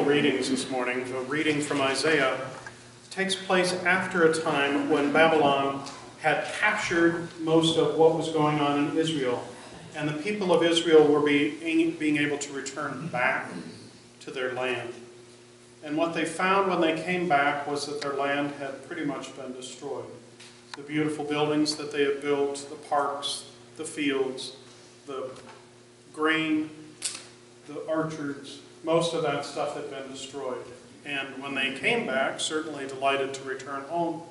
readings this morning. The reading from Isaiah takes place after a time when Babylon had captured most of what was going on in Israel, and the people of Israel were being able to return back to their land. And what they found when they came back was that their land had pretty much been destroyed. The beautiful buildings that they had built, the parks, the fields, the grain, the orchards, most of that stuff had been destroyed. And when they came back, certainly delighted to return home,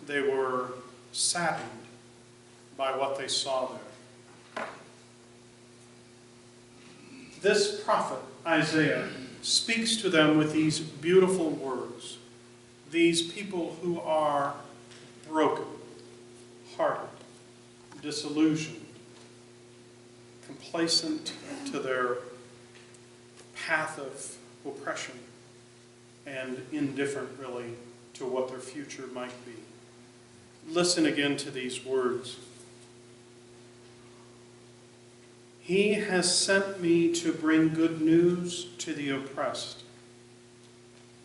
they were saddened by what they saw there. This prophet, Isaiah, speaks to them with these beautiful words. These people who are broken, hearted, disillusioned, complacent to their path of oppression, and indifferent, really, to what their future might be. Listen again to these words. He has sent me to bring good news to the oppressed,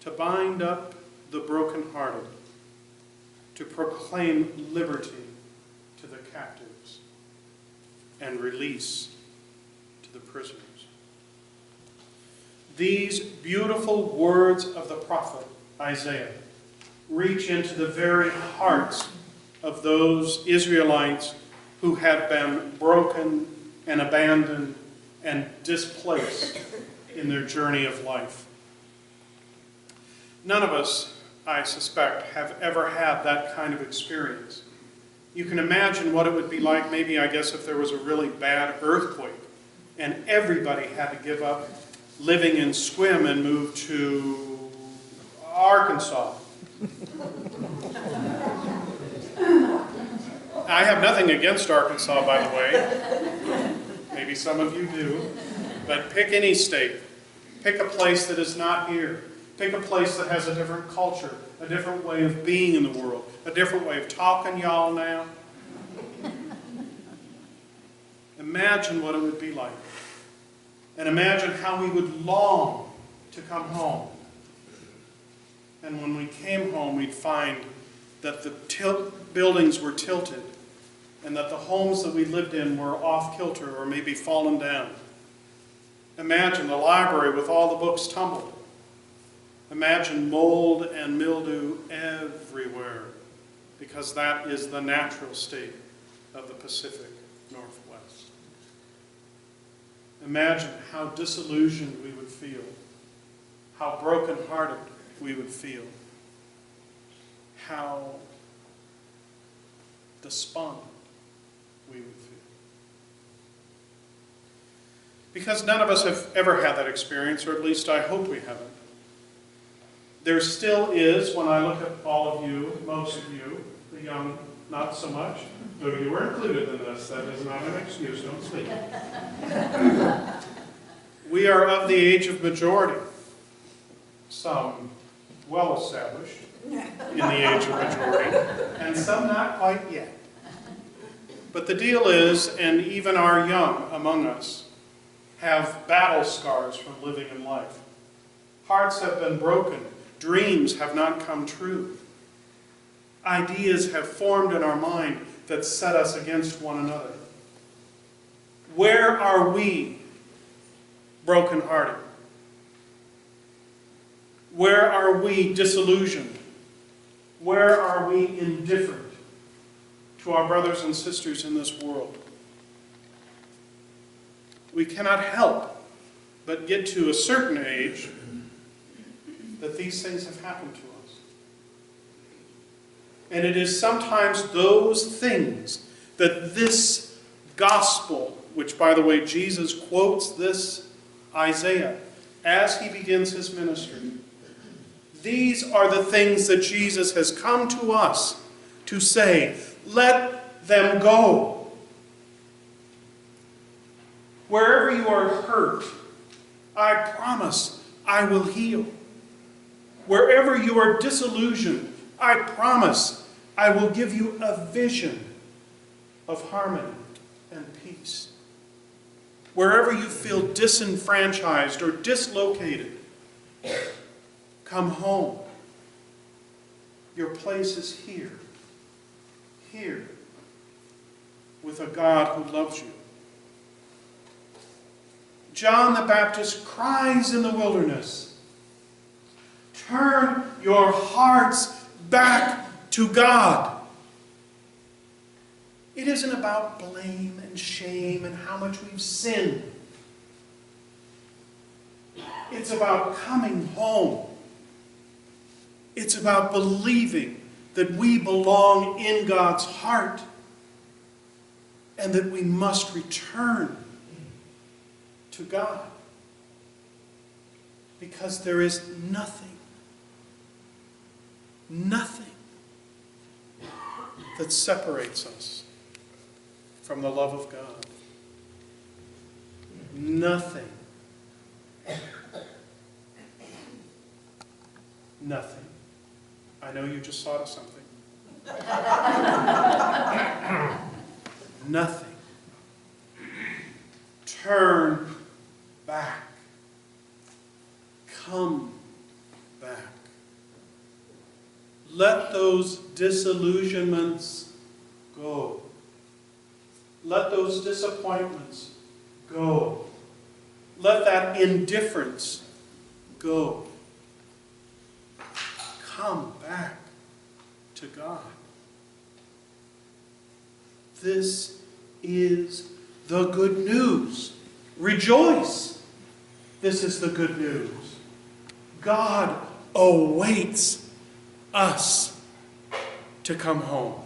to bind up the brokenhearted, to proclaim liberty to the captives, and release to the prisoners. These beautiful words of the prophet Isaiah reach into the very hearts of those Israelites who had been broken and abandoned and displaced in their journey of life. None of us, I suspect, have ever had that kind of experience. You can imagine what it would be like, maybe, I guess, if there was a really bad earthquake and everybody had to give up living in Sequim and move to Arkansas. I have nothing against Arkansas, by the way. Maybe some of you do. But pick any state. Pick a place that is not here. Pick a place that has a different culture, a different way of being in the world, a different way of talking, y'all, now. Imagine what it would be like. And imagine how we would long to come home. And when we came home, we'd find that the buildings were tilted and that the homes that we lived in were off kilter or maybe fallen down. Imagine the library with all the books tumbled. Imagine mold and mildew everywhere, because that is the natural state of the Pacific Northwest. Imagine how disillusioned we would feel, how brokenhearted we would feel, how despondent we would feel. Because none of us have ever had that experience, or at least I hope we haven't. There still is, when I look at all of you, most of you, the young not so much, though you were included in this, that is not an excuse, don't speak. We are of the age of majority, some well established in the age of majority, and some not quite yet. But the deal is, and even our young among us have battle scars from living in life. Hearts have been broken. Dreams have not come true. Ideas have formed in our mind that set us against one another. Where are we brokenhearted? Where are we disillusioned? Where are we indifferent to our brothers and sisters in this world? We cannot help but get to a certain age that these things have happened to us. And it is sometimes those things that this gospel, which, by the way, Jesus quotes this Isaiah as he begins his ministry, these are the things that Jesus has come to us to say, let them go. Wherever you are hurt, I promise I will heal. Wherever you are disillusioned, I promise I will give you a vision of harmony and peace. Wherever you feel disenfranchised or dislocated, Come home. Your place is here. Here. With a God who loves you. John the Baptist cries in the wilderness, turn your hearts back to God. It isn't about blame and shame and how much we've sinned. It's about coming home. It's about believing that we belong in God's heart and that we must return to God. Because there is nothing that separates us from the love of God. Nothing. Nothing. I know you just thought of something. Nothing. Turn back. Come back. Let those disillusionments go. Let those disappointments go. Let that indifference go. Come back to God. This is the good news. Rejoice. This is the good news. God awaits us to come home.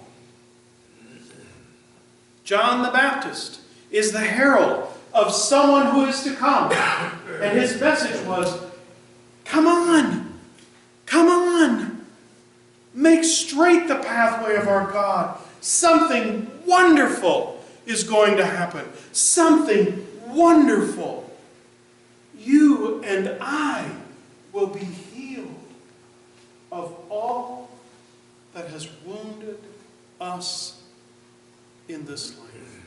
John the Baptist is the herald of someone who is to come. And his message was, come on, come on. Make straight the pathway of our God. Something wonderful is going to happen. Something wonderful. You and I will be healed of all that has wounded us in this life.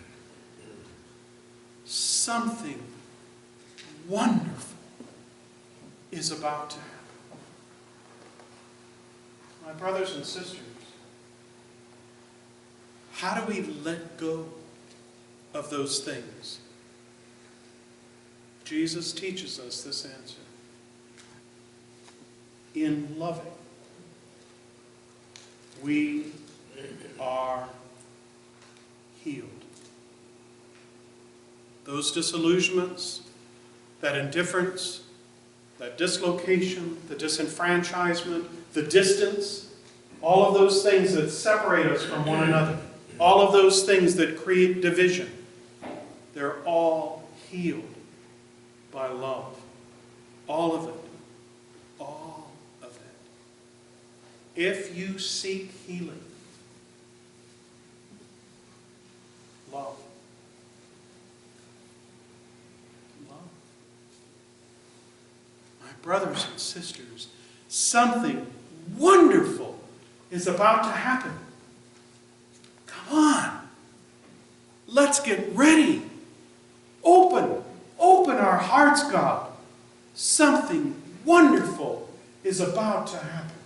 Something wonderful is about to happen. My brothers and sisters, how do we let go of those things? Jesus teaches us this answer. In loving, we are healed. Those disillusionments, that indifference, that dislocation, the disenfranchisement, the distance, all of those things that separate us from one another, all of those things that create division, they're all healed by love. All of it. All of it. If you seek healing, love. Love. My brothers and sisters, something wonderful is about to happen. Come on. Let's get ready. Open our hearts, God. Something wonderful is about to happen.